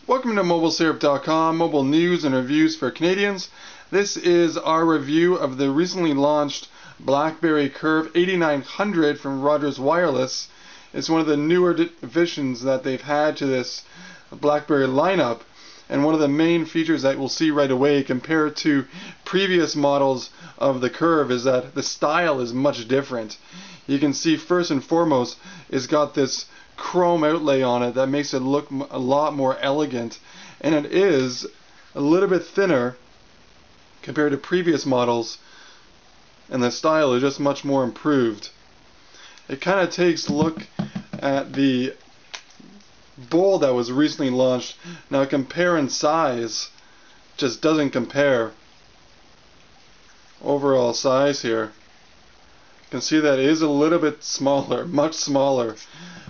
Welcome to MobileSyrup.com, mobile news and reviews for Canadians. This is our review of the recently launched BlackBerry Curve 8900 from Rogers Wireless. It's one of the newer additions that they've had to this BlackBerry lineup, and one of the main features that we'll see right away compared to previous models of the Curve is that the style is much different. You can see first and foremost it's got this chrome outlay on it that makes it look a lot more elegant, and it is a little bit thinner compared to previous models, and the style is just much more improved. It kind of takes a look at the Bold that was recently launched. Now comparing size, just doesn't compare. Overall size here, you can see that it is a little bit smaller, much smaller.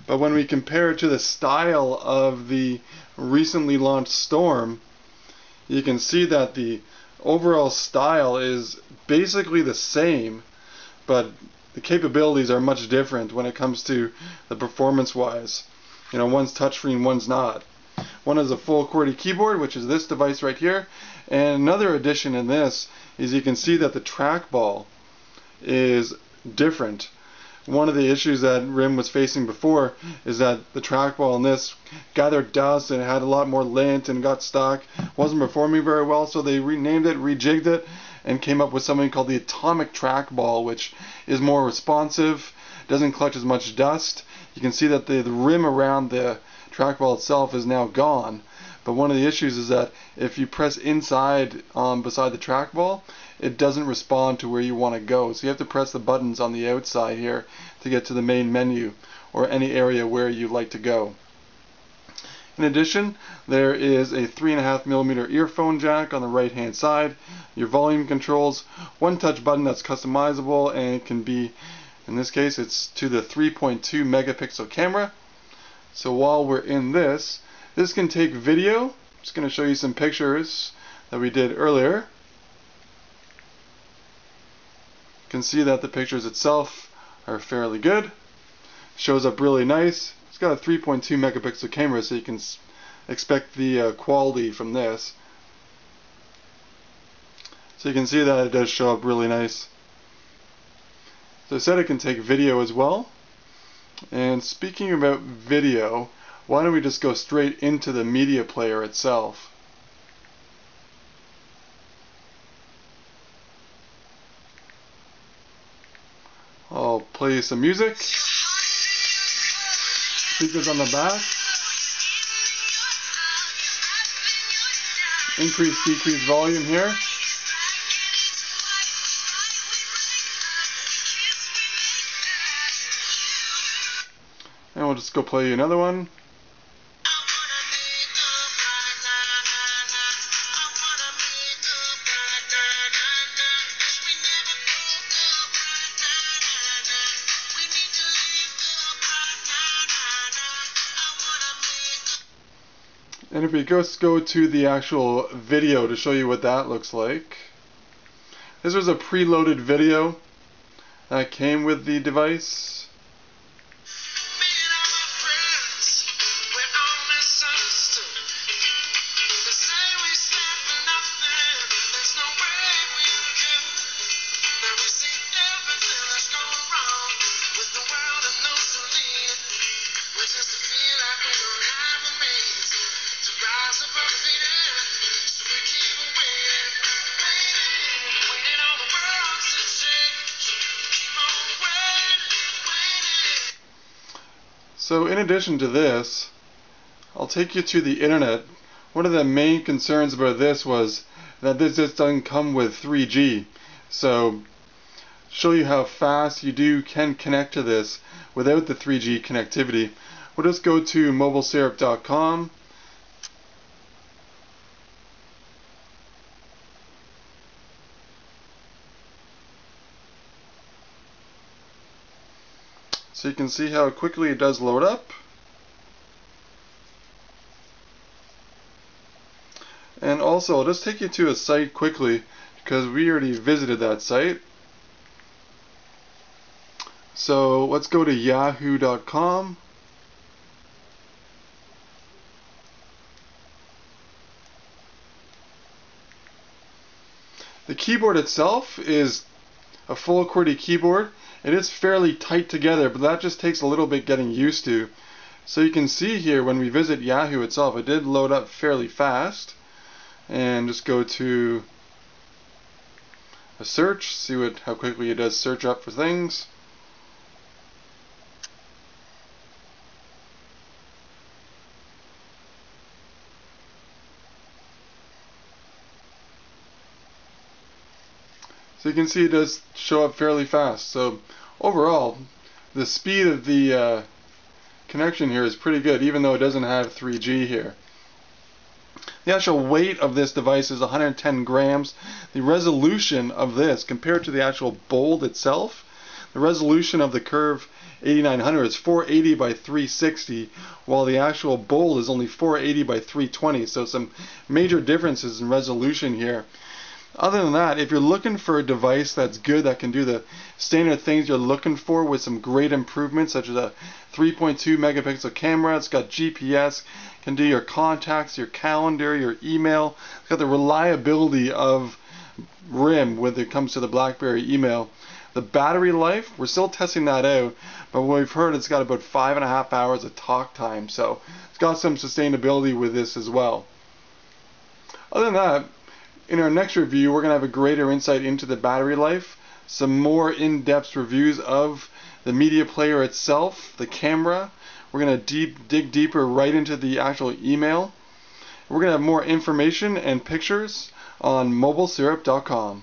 But when we compare it to the style of the recently launched Storm, you can see that the overall style is basically the same, but the capabilities are much different when it comes to the performance-wise. You know, one's touchscreen, one's not. One is a full QWERTY keyboard, which is this device right here, and another addition in this is you can see that the trackball is different. One of the issues that RIM was facing before is that the trackball in this gathered dust and had a lot more lint and got stuck, wasn't performing very well, so they renamed it, rejigged it, and came up with something called the Atomic Trackball, which is more responsive, doesn't collect as much dust. You can see that the rim around the trackball itself is now gone. But one of the issues is that if you press inside beside the trackball, it doesn't respond to where you want to go. So you have to press the buttons on the outside here to get to the main menu or any area where you'd like to go. In addition, there is a 3.5mm earphone jack on the right hand side, your volume controls, one touch button that's customizable, and it can be, in this case it's to the 3.2 megapixel camera. So while we're in this can take video. I'm just going to show you some pictures that we did earlier. You can see that the pictures itself are fairly good. Shows up really nice. It's got a 3.2 megapixel camera, so you can expect the quality from this. So you can see that it does show up really nice. So I said it can take video as well. And speaking about video, why don't we just go straight into the media player itself. I'll play some music. Speakers on the back. Increase, decrease volume here. And we'll just go play another one. And if we just go to the actual video to show you what that looks like. This was a preloaded video that came with the device. So in addition to this, I'll take you to the internet. One of the main concerns about this was that this just doesn't come with 3G. So show you how fast you can connect to this without the 3G connectivity. We'll just go to MobileSyrup.com. So you can see how quickly it does load up. And also, I'll just take you to a site quickly because we already visited that site. So let's go to yahoo.com. The keyboard itself is a full QWERTY keyboard. It is fairly tight together, but that just takes a little bit getting used to. So you can see here when we visit Yahoo itself, it did load up fairly fast. And just go to a search, see how quickly it does search up for things. So you can see it does show up fairly fast. So overall, the speed of the connection here is pretty good, even though it doesn't have 3G here. The actual weight of this device is 110 grams. The resolution of this, compared to the actual Bold itself, the resolution of the Curve 8900 is 480 by 360, while the actual Bold is only 480 by 320. So some major differences in resolution here. Other than that, if you're looking for a device that's good, that can do the standard things you're looking for with some great improvements, such as a 3.2 megapixel camera, it's got GPS, can do your contacts, your calendar, your email, it's got the reliability of RIM when it comes to the BlackBerry email. The battery life, we're still testing that out, but what we've heard, it's got about 5.5 hours of talk time, so it's got some sustainability with this as well. Other than that, in our next review, we're going to have a greater insight into the battery life, some more in-depth reviews of the media player itself, the camera. We're going to dig deeper right into the actual email. We're going to have more information and pictures on mobilesyrup.com.